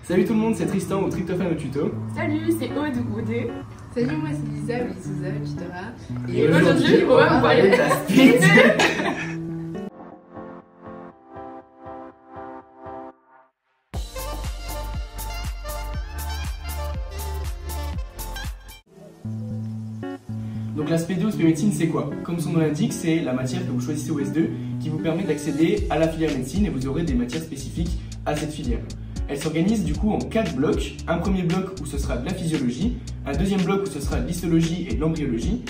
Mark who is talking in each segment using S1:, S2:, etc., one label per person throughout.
S1: Salut tout le monde, c'est Tristan au Tryptophane au tuto.
S2: Salut, c'est Aude ou Aude.
S3: Salut, moi c'est Lisa ou Souza au tutorat.
S2: Et aujourd'hui, on va vous parler de la speed.
S1: Donc la SP2 ou SP médecine, c'est quoi? Comme son nom l'indique, c'est la matière que vous choisissez au S2 qui vous permet d'accéder à la filière médecine et vous aurez des matières spécifiques à cette filière. Elle s'organise du coup en 4 blocs. Un premier bloc où ce sera de la physiologie, un deuxième bloc où ce sera de l'histologie et de l'embryologie,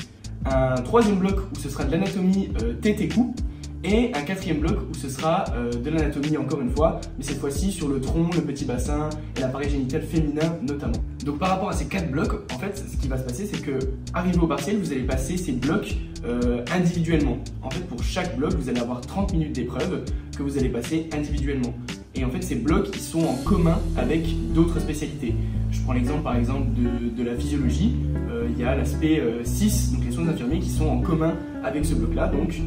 S1: un troisième bloc où ce sera de l'anatomie tête et cou, et un quatrième bloc où ce sera de l'anatomie encore une fois, mais cette fois-ci sur le tronc, le petit bassin et l'appareil génital féminin notamment. Donc par rapport à ces 4 blocs, en fait ce qui va se passer c'est que arrivé au partiel, vous allez passer ces blocs individuellement. En fait pour chaque bloc, vous allez avoir 30 minutes d'épreuve que vous allez passer individuellement. Et en fait ces blocs ils sont en commun avec d'autres spécialités. Je prends l'exemple par exemple de la physiologie, il y a l'aspect 6, donc les soins infirmiers qui sont en commun avec ce bloc là. Donc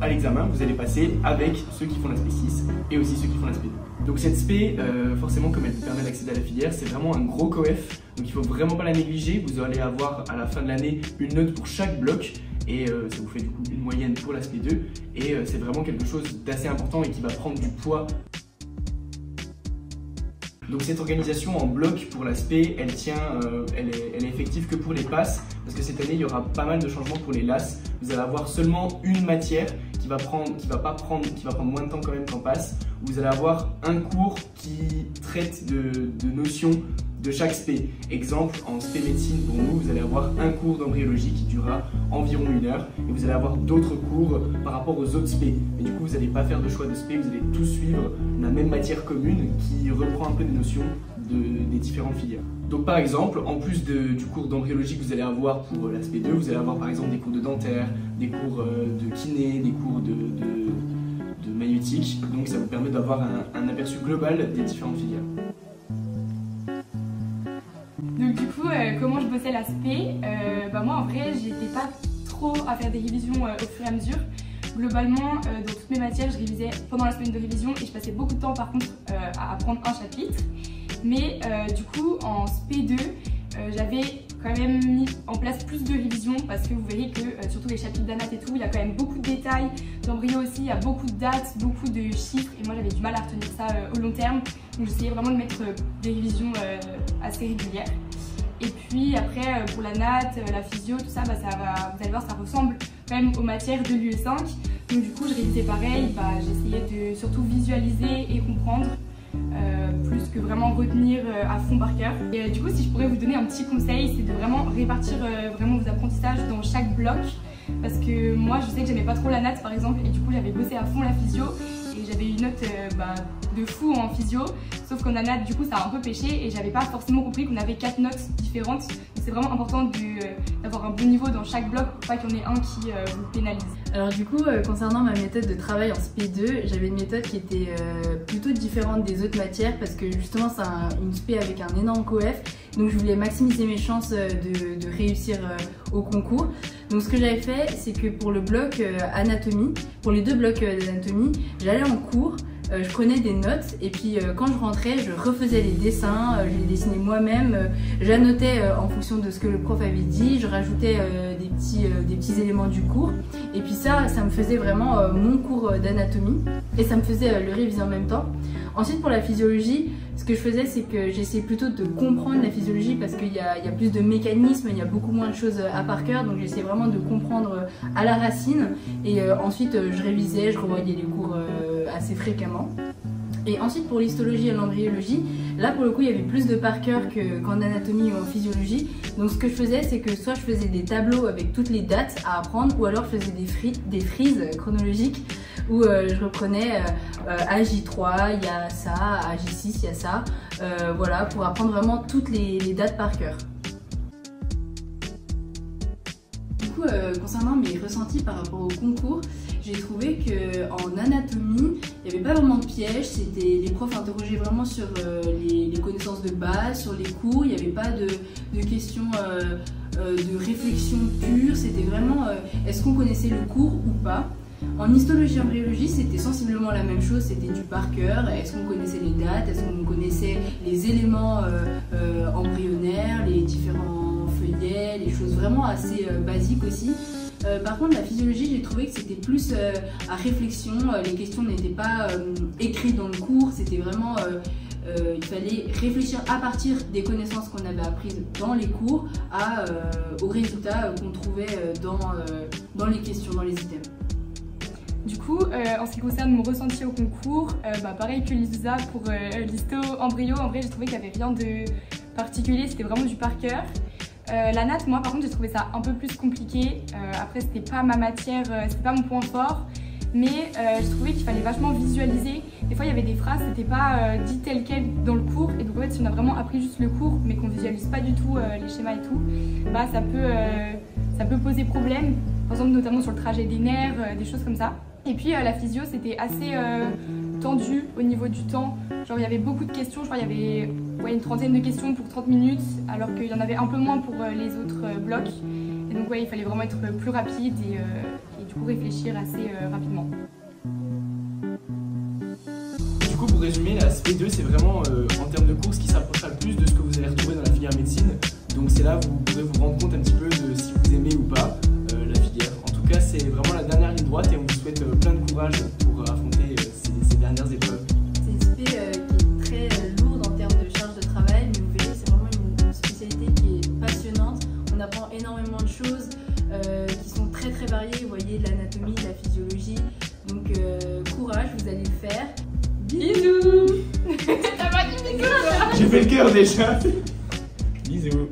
S1: à l'examen, vous allez passer avec ceux qui font l'aspect 6 et aussi ceux qui font l'aspect 2. Donc cette spé, forcément comme elle vous permet d'accéder à la filière, c'est vraiment un gros coef, donc il faut vraiment pas la négliger. Vous allez avoir à la fin de l'année une note pour chaque bloc et ça vous fait du coup une moyenne pour l'aspect 2 et c'est vraiment quelque chose d'assez important et qui va prendre du poids. Donc cette organisation en bloc pour l'aspect, elle est effective que pour les passes, parce que cette année il y aura pas mal de changements pour les LAS. Vous allez avoir seulement une matière qui va prendre moins de temps quand même qu'en passe. Vous allez avoir un cours qui traite de notions de chaque spé. Exemple, en spé médecine pour nous, vous allez avoir un cours d'embryologie qui durera environ 1 heure et vous allez avoir d'autres cours par rapport aux autres spé. Et du coup, vous n'allez pas faire de choix de spé, vous allez tous suivre la même matière commune qui reprend un peu des notions des différentes filières. Donc par exemple, en plus du cours d'embryologie que vous allez avoir pour l'aspect 2, vous allez avoir par exemple des cours de dentaire, des cours de kiné, des cours de maïeutique. Donc ça vous permet d'avoir un aperçu global des différentes filières.
S2: Donc du coup, comment je bossais l'aspect, moi en vrai, j'étais pas trop à faire des révisions au fur et à mesure. Globalement, dans toutes mes matières, je révisais pendant la semaine de révision et je passais beaucoup de temps par contre à apprendre un chapitre. Mais du coup, en SP2, j'avais quand même mis en place plus de révisions parce que vous verrez que surtout les chapitres d'anat et tout, il y a quand même beaucoup de détails. D'embryo aussi, il y a beaucoup de dates, beaucoup de chiffres et moi j'avais du mal à retenir ça au long terme. Donc j'essayais vraiment de mettre des révisions assez régulières. Et puis après, pour la nat, la physio, tout ça, vous allez voir, ça ressemble quand même aux matières de l'UE5. Donc du coup, je révisais pareil, j'essayais de surtout visualiser et comprendre, plus que vraiment retenir à fond par cœur. Et du coup, si je pourrais vous donner un petit conseil, c'est de vraiment répartir vraiment vos apprentissages dans chaque bloc. Parce que moi, je sais que j'aimais pas trop la nat par exemple, et du coup, j'avais bossé à fond la physio. Et j'avais une note de fou en physio, sauf qu'en anat du coup ça a un peu pêché et j'avais pas forcément compris qu'on avait 4 notes différentes. Donc c'est vraiment important d'avoir un bon niveau dans chaque bloc pour pas qu'il y en ait un qui vous pénalise.
S3: Alors du coup, concernant ma méthode de travail en SP2, j'avais une méthode qui était plutôt différente des autres matières parce que justement c'est une SP avec un énorme coef, donc je voulais maximiser mes chances de réussir au concours. Donc ce que j'avais fait, c'est que pour le bloc anatomie, pour les 2 blocs d'anatomie, j'allais en cours, je prenais des notes et puis quand je rentrais, je refaisais les dessins, je les dessinais moi-même, j'annotais en fonction de ce que le prof avait dit, je rajoutais des petits éléments du cours et puis ça me faisait vraiment mon cours d'anatomie et ça me faisait le réviser en même temps. Ensuite pour la physiologie, ce que je faisais c'est que j'essayais plutôt de comprendre la physiologie parce qu'il y a plus de mécanismes, il y a beaucoup moins de choses à par cœur, donc j'essayais vraiment de comprendre à la racine et ensuite je révisais, je revoyais les cours assez fréquemment. Et ensuite pour l'histologie et l'embryologie, là pour le coup il y avait plus de par cœur qu'en anatomie ou en physiologie. Donc ce que je faisais c'est que soit je faisais des tableaux avec toutes les dates à apprendre ou alors je faisais des frises chronologiques où je reprenais à J3 il y a ça, à J6 il y a ça, voilà pour apprendre vraiment toutes les dates par cœur. Du coup concernant mes ressentis par rapport au concours, j'ai trouvé qu'en anatomie, il n'y avait pas vraiment de piège, les profs interrogeaient vraiment sur les connaissances de base, sur les cours, il n'y avait pas de questions de réflexion pure, c'était vraiment est-ce qu'on connaissait le cours ou pas. En histologie et embryologie, c'était sensiblement la même chose, c'était du par cœur. Est-ce qu'on connaissait les dates, est-ce qu'on connaissait les éléments embryonnaires, les différents feuillets, les choses vraiment assez basiques aussi. Par contre, la physiologie, j'ai trouvé que c'était plus à réflexion. Les questions n'étaient pas écrites dans le cours, c'était vraiment... il fallait réfléchir à partir des connaissances qu'on avait apprises dans les cours aux résultats qu'on trouvait dans les questions, dans les items.
S2: Du coup, en ce qui concerne mon ressenti au concours, pareil que Lisa pour l'histo-embryo, en vrai j'ai trouvé qu'il n'y avait rien de particulier, c'était vraiment du par cœur. La natte, moi par contre j'ai trouvé ça un peu plus compliqué, après c'était pas ma matière, c'était pas mon point fort, mais je trouvais qu'il fallait vachement visualiser. Des fois il y avait des phrases, c'était pas dit tel quel dans le cours, et donc en fait si on a vraiment appris juste le cours mais qu'on visualise pas du tout les schémas et tout, ça peut poser problème, par exemple notamment sur le trajet des nerfs, des choses comme ça. Et puis la physio c'était assez tendu au niveau du temps, genre il y avait beaucoup de questions, je crois qu'il y avait une trentaine de questions pour 30 minutes alors qu'il y en avait un peu moins pour les autres blocs. Et donc il fallait vraiment être plus rapide et du coup réfléchir assez rapidement.
S1: Du coup pour résumer, la SP2 c'est vraiment en termes de cours ce qui s'approchera le plus de ce que vous allez retrouver dans la filière médecine. Donc c'est là où vous pourrez vous rendre compte un petit peu de si vous aimez ou pas la filière. En tout cas c'est vraiment la dernière ligne droite et on vous souhaite plein de courage pour affronter ces dernières épreuves.
S3: C'est une spé qui est très lourde en termes de charge de travail, mais vous verrez c'est vraiment une spécialité qui est passionnante. On apprend énormément de choses qui sont très très variées, vous voyez, de l'anatomie, de la physiologie. Donc courage, vous allez le faire.
S2: Bisous.
S1: J'ai fait le cœur déjà. Bisous.